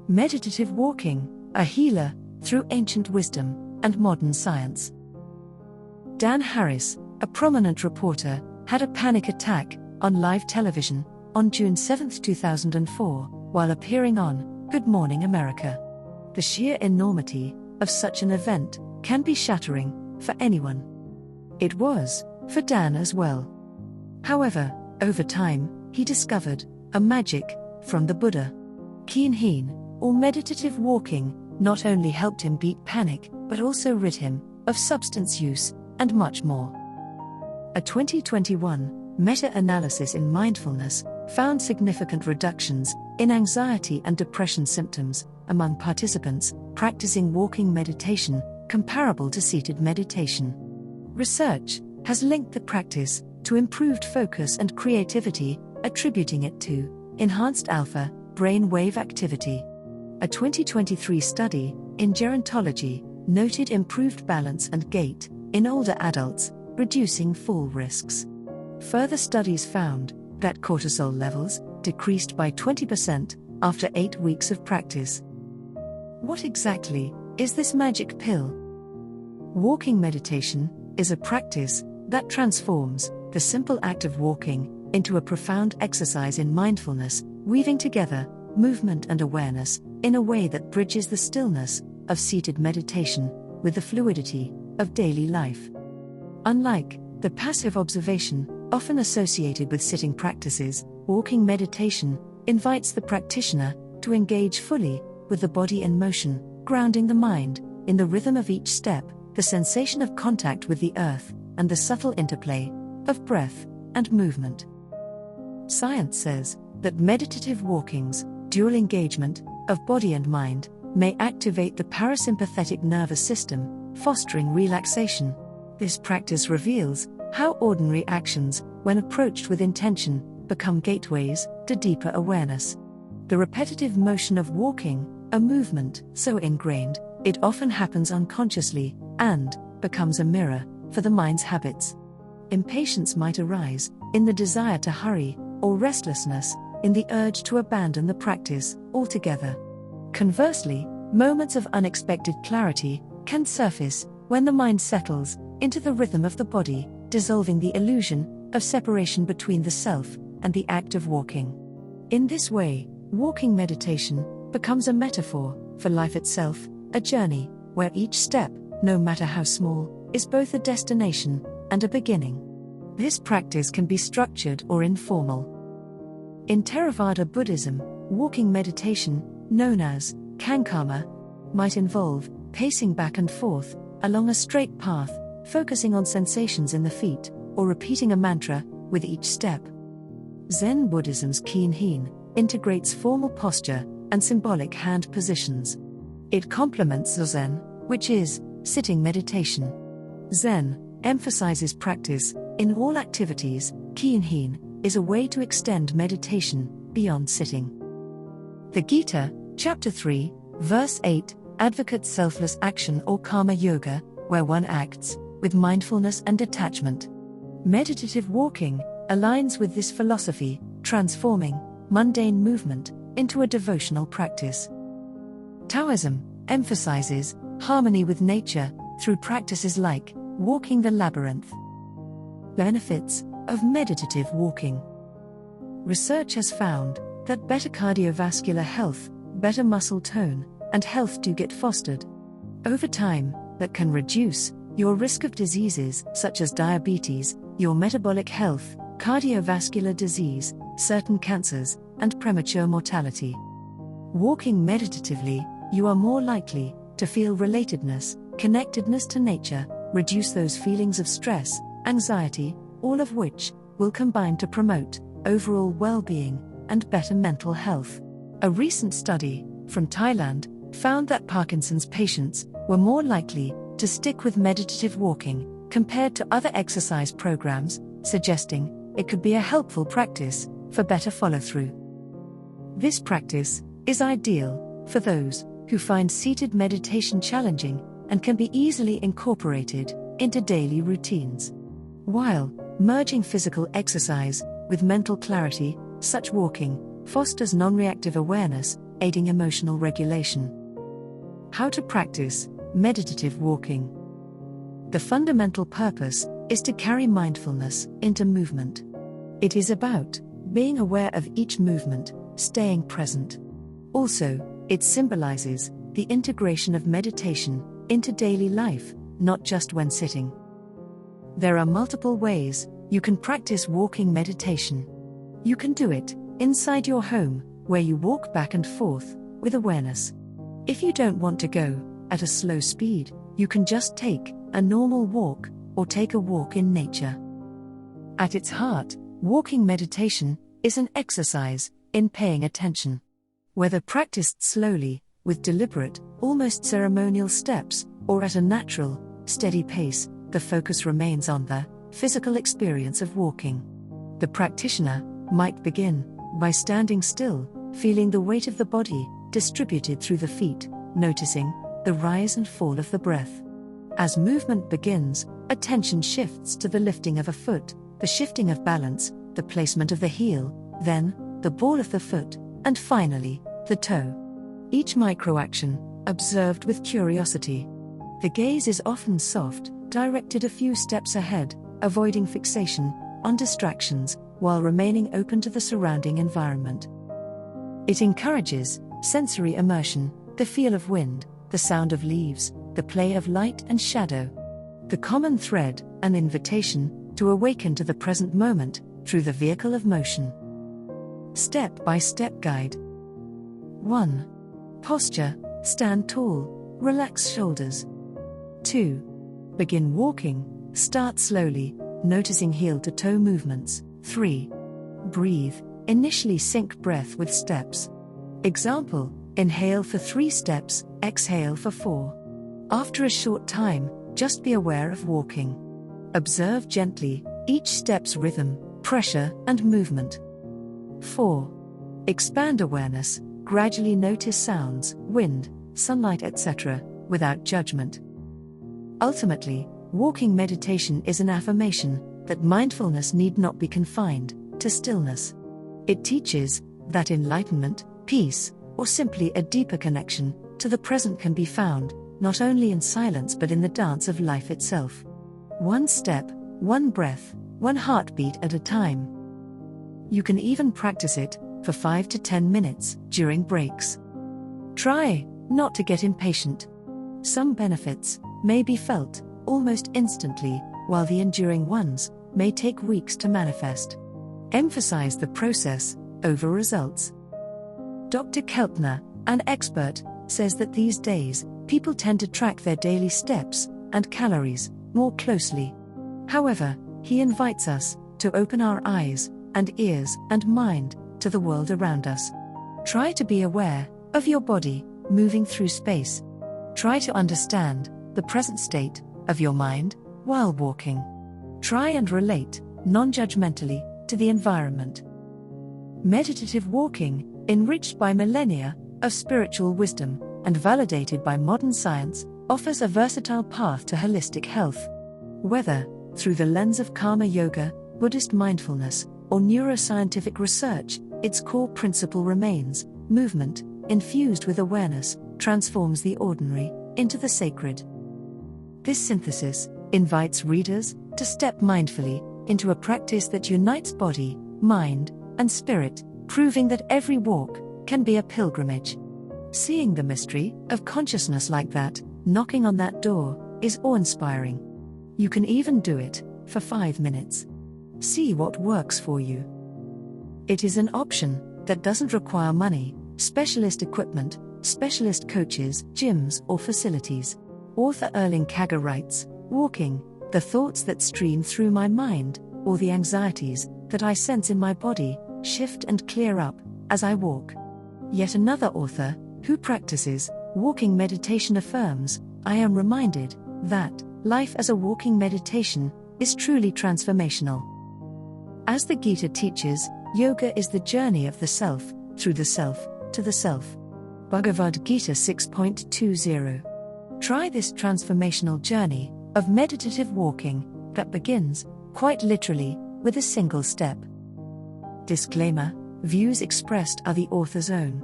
Meditative walking, a healer, through ancient wisdom and modern science. Dan Harris, a prominent reporter, had a panic attack on live television on June 7, 2004, while appearing on Good Morning America. The sheer enormity of such an event can be shattering for anyone. It was for Dan as well. However, over time, he discovered a magic from the Buddha. Keen Heen, or meditative walking, not only helped him beat panic, but also rid him of substance use and much more. A 2021 meta-analysis in mindfulness found significant reductions in anxiety and depression symptoms among participants practicing walking meditation, comparable to seated meditation. Research has linked the practice to improved focus and creativity, attributing it to enhanced alpha brain wave activity. A 2023 study in gerontology noted improved balance and gait in older adults, reducing fall risks. Further studies found that cortisol levels decreased by 20% after 8 weeks of practice. What exactly is this magic pill? Walking meditation is a practice that transforms the simple act of walking into a profound exercise in mindfulness, weaving together movement and awareness in a way that bridges the stillness of seated meditation with the fluidity of daily life. Unlike the passive observation often associated with sitting practices, walking meditation invites the practitioner to engage fully with the body in motion, grounding the mind in the rhythm of each step, the sensation of contact with the earth, and the subtle interplay of breath and movement. Science says that meditative walking's dual engagement of body and mind may activate the parasympathetic nervous system, fostering relaxation. This practice reveals how ordinary actions, when approached with intention, become gateways to deeper awareness. The repetitive motion of walking, a movement so ingrained, it often happens unconsciously, and becomes a mirror for the mind's habits. Impatience might arise in the desire to hurry, or restlessness in the urge to abandon the practice altogether. Conversely, moments of unexpected clarity can surface when the mind settles into the rhythm of the body, dissolving the illusion of separation between the self and the act of walking. In this way, walking meditation becomes a metaphor for life itself, a journey where each step, no matter how small, is both a destination and a beginning. This practice can be structured or informal. In Theravada Buddhism, walking meditation, known as Kankama, might involve pacing back and forth along a straight path, focusing on sensations in the feet, or repeating a mantra with each step. Zen Buddhism's Keen Heen integrates formal posture and symbolic hand positions. It complements Zazen, which is sitting meditation. Zen emphasizes practice in all activities. Keen Heen is a way to extend meditation beyond sitting. The Gita, Chapter 3, Verse 8, advocates selfless action or karma yoga, where one acts with mindfulness and detachment. Meditative walking aligns with this philosophy, transforming mundane movement into a devotional practice. Taoism emphasizes harmony with nature through practices like walking the labyrinth. Benefits of meditative walking. Research has found that better cardiovascular health, better muscle tone, and health do get fostered. Over time, that can reduce your risk of diseases such as diabetes, your metabolic health, cardiovascular disease, certain cancers, and premature mortality. Walking meditatively, you are more likely to feel relatedness, connectedness to nature, reduce those feelings of stress, anxiety, all of which will combine to promote overall well-being and better mental health. A recent study from Thailand found that Parkinson's patients were more likely to stick with meditative walking compared to other exercise programs, suggesting it could be a helpful practice for better follow-through. This practice is ideal for those who find seated meditation challenging and can be easily incorporated into daily routines. While merging physical exercise with mental clarity, such walking fosters non-reactive awareness aiding emotional regulation. How to practice meditative walking. The fundamental purpose is to carry mindfulness into movement. It is about being aware of each movement, staying present. Also, it symbolizes the integration of meditation into daily life, not just when sitting. There are multiple ways you can practice walking meditation. You can do it inside your home, where you walk back and forth with awareness. If you don't want to go at a slow speed, you can just take a normal walk or take a walk in nature. At its heart, walking meditation is an exercise in paying attention. Whether practiced slowly, with deliberate, almost ceremonial steps, or at a natural, steady pace, the focus remains on the physical experience of walking. The practitioner might begin by standing still, feeling the weight of the body distributed through the feet, noticing the rise and fall of the breath. As movement begins, attention shifts to the lifting of a foot, the shifting of balance, the placement of the heel, then the ball of the foot, and finally, the toe. Each micro-action, observed with curiosity. The gaze is often soft, directed a few steps ahead, avoiding fixation on distractions, while remaining open to the surrounding environment. It encourages sensory immersion, the feel of wind, the sound of leaves, the play of light and shadow. The common thread, an invitation to awaken to the present moment through the vehicle of motion. Step-by-step guide. 1. Posture: stand tall, relax shoulders. 2. Begin walking, start slowly, noticing heel to toe movements. 3. Breathe, initially sync breath with steps. Example: inhale for 3 steps, exhale for 4. After a short time, just be aware of walking. Observe gently each step's rhythm, pressure, and movement. 4. Expand awareness, gradually notice sounds, wind, sunlight, etc., without judgment. Ultimately, walking meditation is an affirmation that mindfulness need not be confined to stillness. It teaches that enlightenment, peace, or simply a deeper connection to the present can be found, not only in silence but in the dance of life itself. One step, one breath, one heartbeat at a time. You can even practice it for 5 to 10 minutes during breaks. Try not to get impatient. Some benefits may be felt almost instantly, while the enduring ones may take weeks to manifest. Emphasize the process over results. Dr. Keltner, an expert, says that these days, people tend to track their daily steps and calories more closely. However, he invites us to open our eyes and ears and mind to the world around us. Try to be aware of your body moving through space. Try to understand the present state of your mind while walking. Try and relate non-judgmentally to the environment. Meditative walking, enriched by millennia of spiritual wisdom and validated by modern science, offers a versatile path to holistic health. Whether through the lens of karma yoga, Buddhist mindfulness, or neuroscientific research, its core principle remains: movement, infused with awareness, transforms the ordinary into the sacred. This synthesis invites readers to step mindfully into a practice that unites body, mind, and spirit, proving that every walk can be a pilgrimage. Seeing the mystery of consciousness like that, knocking on that door, is awe-inspiring. You can even do it for 5 minutes. See what works for you. It is an option that doesn't require money, specialist equipment, specialist coaches, gyms, or facilities. Author Erling Kagge writes, "Walking, the thoughts that stream through my mind, or the anxieties that I sense in my body, shift and clear up as I walk." Yet another author, who practices walking meditation, affirms, "I am reminded that life as a walking meditation is truly transformational." As the Gita teaches, yoga is the journey of the self, through the self, to the self. Bhagavad Gita 6.20. Try this transformational journey of meditative walking that begins, quite literally, with a single step. Disclaimer: views expressed are the author's own.